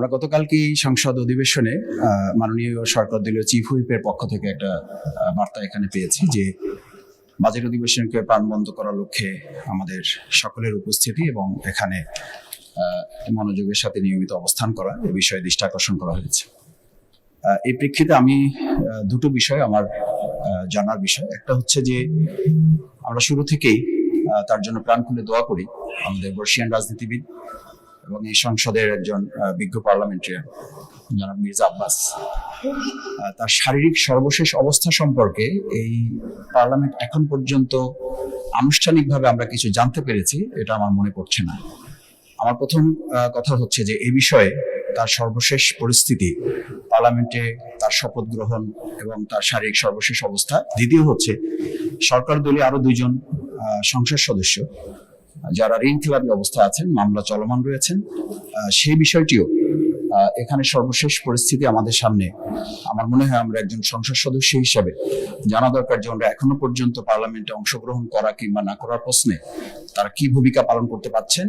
আমরা গতকালকে সংসদ অধিবেশনে মাননীয় সরকার দলীয় চিফ হুইপের পক্ষ থেকে একটা বার্তা এখানে পেয়েছি যে বাজেট অধিবেশনকে প্রাণবন্ত করার লক্ষ্যে আমাদের সকলের উপস্থিতি এবং এখানে মনোযোগের সাথে নিয়মিত অবস্থান করা এই বিষয়ে দৃষ্টি আকর্ষণ করা হয়েছে। এই প্রেক্ষিতে আমি দুটো বিষয় আমার জানার বিষয়। একটা হচ্ছে যে আমরা শুরু থেকেই তার জন্য প্রাণ খুলে দোয়া করি আমাদের বর্ষিয়ান রাজনীতিবিদ এবং এই সংসদের একজন বিজ্ঞ পার্লামেন্টারিয়ান জনাব মির্জা আব্বাস, তার শারীরিক সর্বশেষ অবস্থা সম্পর্কে এই পার্লামেন্ট এখন পর্যন্ত আনুষ্ঠানিকভাবে আমরা কিছু জানতে পেরেছি এটা আমার মনে পড়ছে না। আমার প্রথম কথা হচ্ছে যে এই বিষয়ে তার সর্বশেষ পরিস্থিতি, পার্লামেন্টে তার শপথ গ্রহণ এবং তার শারীরিক সর্বশেষ অবস্থা। দ্বিতীয় হচ্ছে সরকার দলীয় আরো দুইজন সংসদ সদস্য যারা ঋণ খেলাপি অবস্থায় আছেন, মামলা চলমান রয়েছেন, সেই বিষয়টিও এখানে সর্বশেষ পরিস্থিতি আমাদের সামনে। আমার মনে হয় আমরা একজন সংসদ সদস্য হিসেবে জানা দরকার যে আমরা এখনো পর্যন্ত পার্লামেন্টে অংশগ্রহণ করা কিংবা না করার প্রশ্নে তারা কি ভূমিকা পালন করতে পারছেন